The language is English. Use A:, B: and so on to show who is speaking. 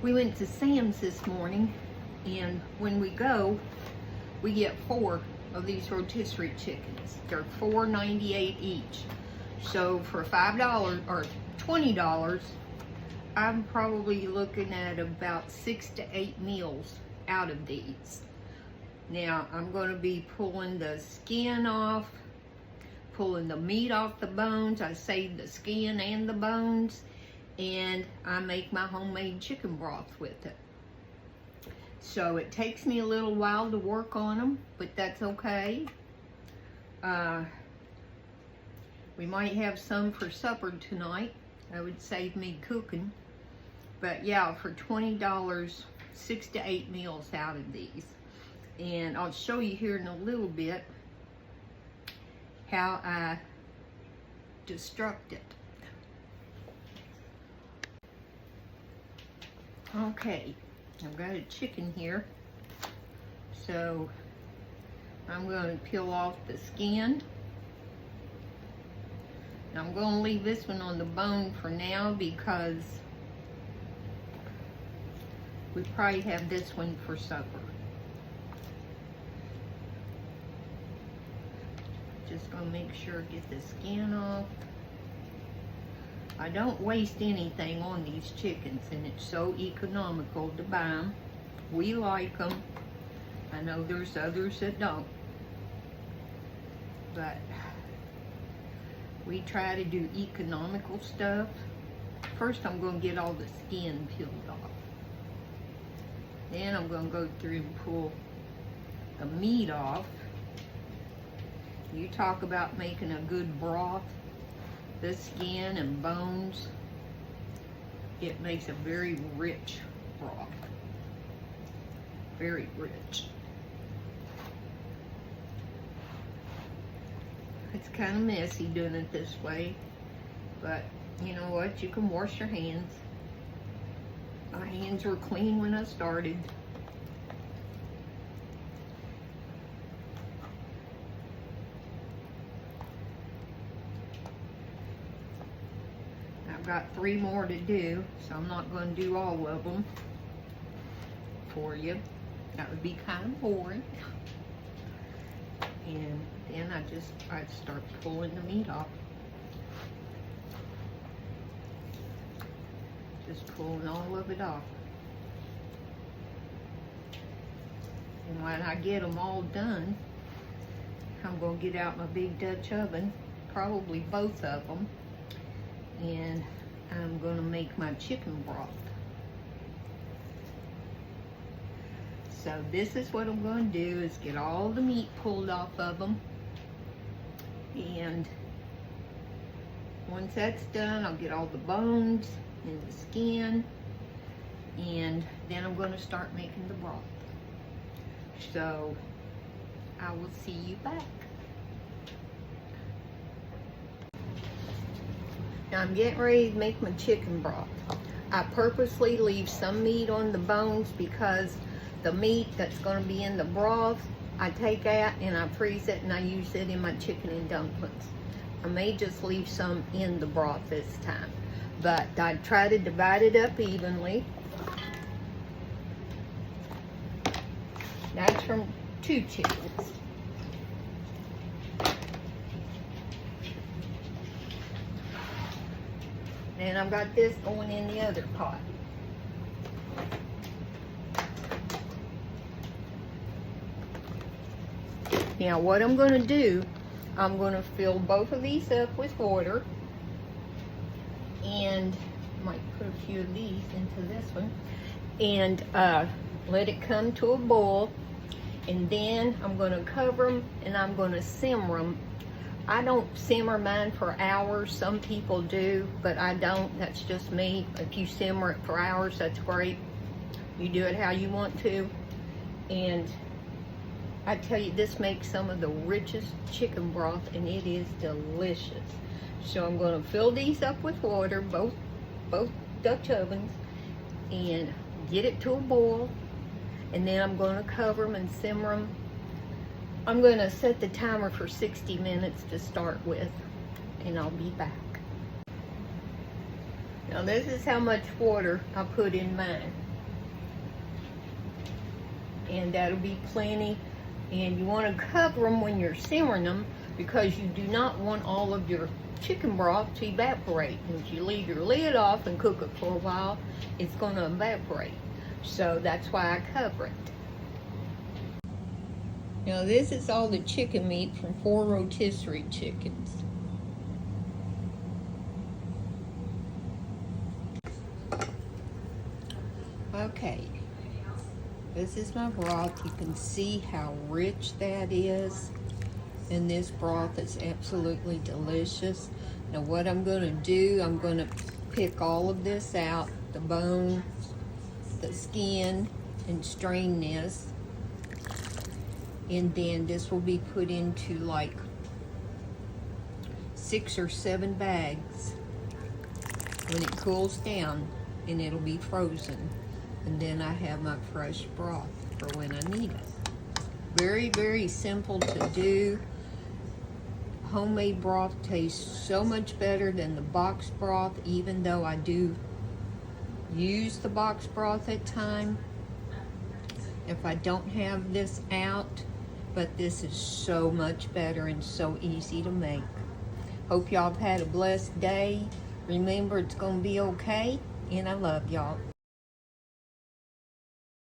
A: We went to Sam's this morning, and when we go, we get 4 of these rotisserie chickens. They're $4.98 each. So for $5 or $20, I'm probably looking at about 6 to 8 meals out of these. Now, I'm going to be pulling the skin off, pulling the meat off the bones. I save the skin and the bones, and I make my homemade chicken broth with it. So it takes me a little while to work on them, but that's okay. We might have some for supper tonight. That would save me cooking. But yeah, for $20, 6 to 8 meals out of these. And I'll show you here in a little bit how I destruct it. Okay, I've got a chicken here. So I'm going to peel off the skin. I'm going to leave this one on the bone for now because we probably have this one for supper. Just going to make sure I get the skin off. I don't waste anything on these chickens, and it's so economical to buy them. We like them. I know there's others that don't. But we try to do economical stuff. First, I'm going to get all the skin peeled off. Then I'm going to go through and pull the meat off. You talk about making a good broth. The skin and bones, it makes a very rich broth. Very rich. It's kind of messy doing it this way, but you know what? You can wash your hands. My hands were clean when I started. I've got 3 more to do, so I'm not going to do all of them for you. That would be kind of boring. And then I start pulling the meat off. Just pulling all of it off. And when I get them all done, I'm going to get out my big Dutch oven, probably both of them, and I'm going to make my chicken broth. So this is what I'm going to do, is get all the meat pulled off of them. And once that's done, I'll get all the bones and the skin. And then I'm going to start making the broth. So I will see you back. Now I'm getting ready to make my chicken broth. I purposely leave some meat on the bones because the meat that's going to be in the broth, I take out and I freeze it and I use it in my chicken and dumplings. I may just leave some in the broth this time, but I try to divide it up evenly. That's from 2 chickens. And I've got this going in the other pot. Now what I'm going to do, I'm going to fill both of these up with water, and might put a few of these into this one, and let it come to a boil, and then I'm going to cover them and I'm going to simmer them. I don't simmer mine for hours. Some people do, but I don't. That's just me. If you simmer it for hours, that's great. You do it how you want to. And I tell you, this makes some of the richest chicken broth, and it is delicious. So I'm going to fill these up with water, both Dutch ovens, and get it to a boil. And then I'm going to cover them and simmer them. I'm going to set the timer for 60 minutes to start with, and I'll be back. Now this is how much water I put in mine. and that'll be plenty. And you want to cover them when you're simmering them, because you do not want all of your chicken broth to evaporate. And if you leave your lid off and cook it for a while, it's going to evaporate. So that's why I cover it. Now this is all the chicken meat from 4 rotisserie chickens. Okay, this is my broth. You can see how rich that is. And this broth is absolutely delicious. Now what I'm going to do, I'm going to pick all of this out, the bone, the skin, and strain this. And then this will be put into like 6 or 7 bags when it cools down, and it'll be frozen. And then I have my fresh broth for when I need it. Very, very simple to do. Homemade broth tastes so much better than the box broth, even though I do use the box broth at times if I don't have this out. But this is so much better and so easy to make. Hope y'all have had a blessed day. Remember, it's gonna be okay, and I love y'all.